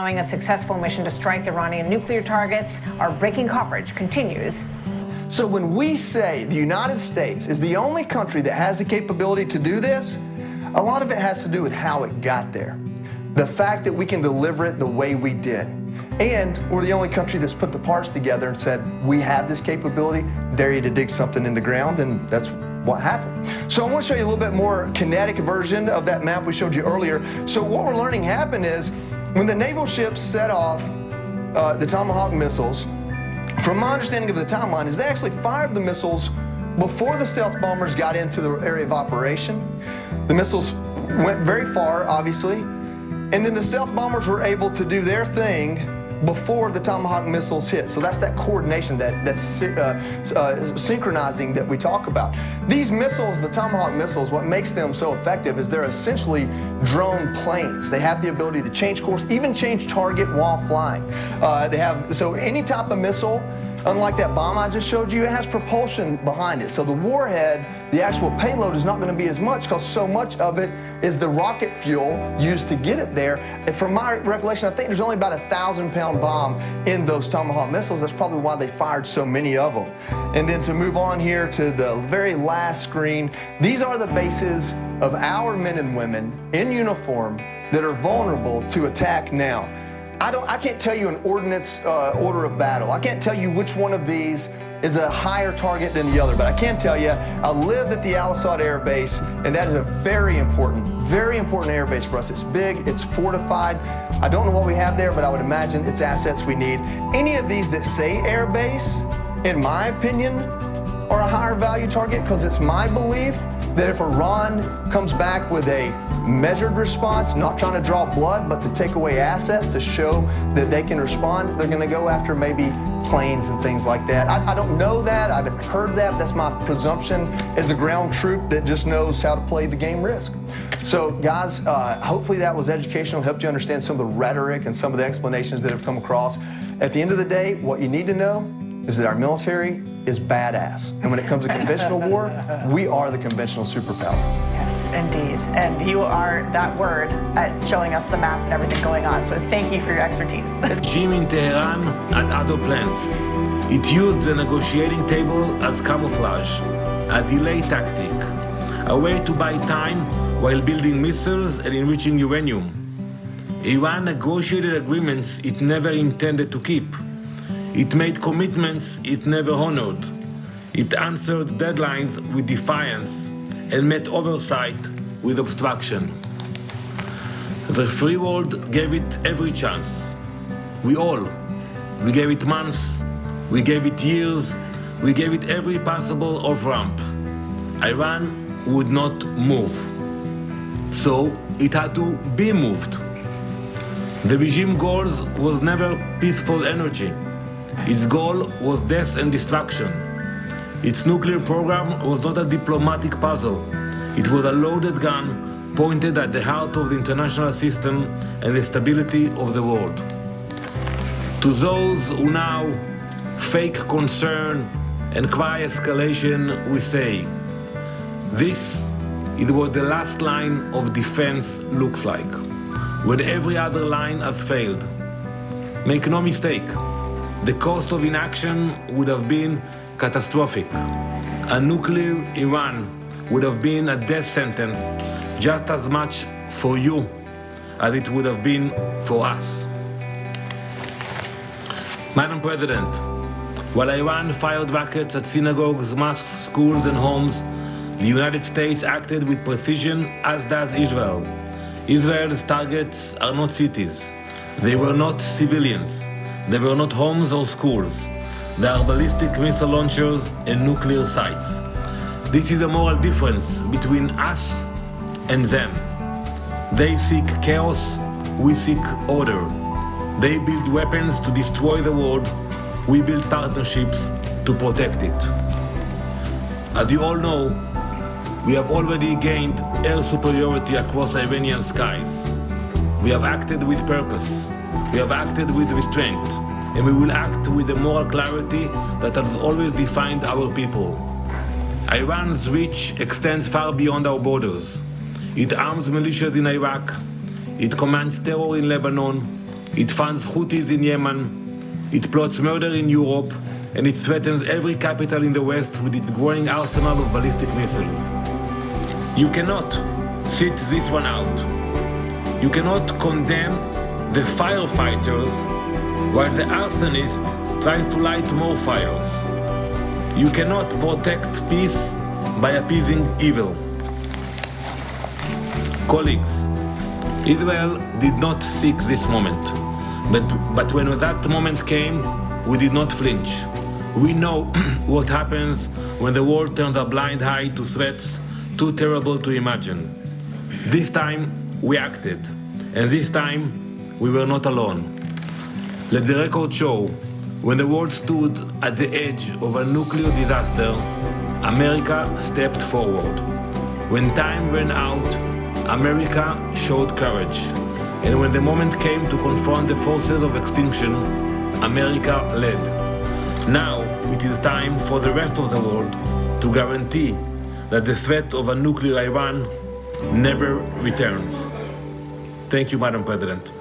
A successful mission to strike Iranian nuclear targets. Our breaking coverage continues. So when we say the United States is the only country that has the capability to do this, a lot of it has to do with how it got there. The fact that we can deliver it the way we did. And we're the only country that's put the parts together and said, we have this capability, dare you to dig something in the ground, and that's what happened. So I want to show you a little bit more kinetic version of that map we showed you earlier. So what we're learning happened is when the naval ships set off the Tomahawk missiles, from my understanding of the timeline, is they actually fired the missiles before the stealth bombers got into the area of operation. The missiles went very far, obviously, and then the stealth bombers were able to do their thing before the Tomahawk missiles hit. So that's that coordination, that's synchronizing that we talk about. These missiles, the Tomahawk missiles, what makes them so effective is they're essentially drone planes. They have the ability to change course, even change target while flying. So any type of missile, unlike that bomb I just showed you, it has propulsion behind it. So the warhead, the actual payload, is not going to be as much because so much of it is the rocket fuel used to get it there. And from my recollection, I think there's only about 1,000-pound bomb in those Tomahawk missiles. That's probably why they fired so many of them. And then to move on here to the very last screen, these are the bases of our men and women in uniform that are vulnerable to attack now. I can't tell you an ordnance order of battle. I can't tell you which one of these is a higher target than the other, but I can tell you I lived at the Al Asad Air Base, and that is a very important air base for us. It's big, it's fortified. I don't know what we have there, but I would imagine it's assets we need. Any of these that say air base, in my opinion, are a higher value target, because it's my belief that if Iran comes back with a measured response, not trying to draw blood, but to take away assets to show that they can respond, they're going to go after maybe planes and things like that. I don't know that. I haven't heard that. That's my presumption as a ground troop that just knows how to play the game Risk. So guys, hopefully that was educational, helped you understand some of the rhetoric and some of the explanations that have come across. At the end of the day, what you need to know is that our military is badass. And when it comes to conventional war, we are the conventional superpower. Yes, indeed. And you are that word at showing us the map and everything going on. So thank you for your expertise. Regime in Tehran had other plans. It used the negotiating table as camouflage, a delay tactic, a way to buy time while building missiles and enriching uranium. Iran negotiated agreements it never intended to keep. It made commitments it never honored. It answered deadlines with defiance and met oversight with obstruction. The free world gave it every chance. We gave it months, we gave it years, we gave it every possible off-ramp. Iran would not move. So it had to be moved. The regime goals was never peaceful energy. Its goal was death and destruction. Its nuclear program was not a diplomatic puzzle. It was a loaded gun pointed at the heart of the international system and the stability of the world. To those who now fake concern and cry escalation, we say, this is what the last line of defense looks like, when every other line has failed. Make no mistake, the cost of inaction would have been catastrophic. A nuclear Iran would have been a death sentence just as much for you as it would have been for us. Madam President, while Iran fired rockets at synagogues, mosques, schools and homes, the United States acted with precision, as does Israel. Israel's targets are not cities. They were not civilians. They were not homes or schools. They are ballistic missile launchers and nuclear sites. This is a moral difference between us and them. They seek chaos, we seek order. They build weapons to destroy the world, we build partnerships to protect it. As you all know, we have already gained air superiority across Iranian skies. We have acted with purpose. We have acted with restraint, and we will act with the moral clarity that has always defined our people. Iran's reach extends far beyond our borders. It arms militias in Iraq, it commands terror in Lebanon, It funds Houthis in Yemen, it plots murder in Europe, and it threatens every capital in the West with its growing arsenal of ballistic missiles. You cannot sit this one out. You cannot condemn the firefighters while the arsonist tries to light more fires. You cannot protect peace by appeasing evil. Colleagues, Israel did not seek this moment, but when that moment came, we did not flinch. We know what happens when the world turns a blind eye to threats too terrible to imagine. This time, we acted, and this time, we were not alone. Let the record show, when the world stood at the edge of a nuclear disaster, America stepped forward. When time ran out, America showed courage. And when the moment came to confront the forces of extinction, America led. Now it is time for the rest of the world to guarantee that the threat of a nuclear Iran never returns. Thank you, Madam President.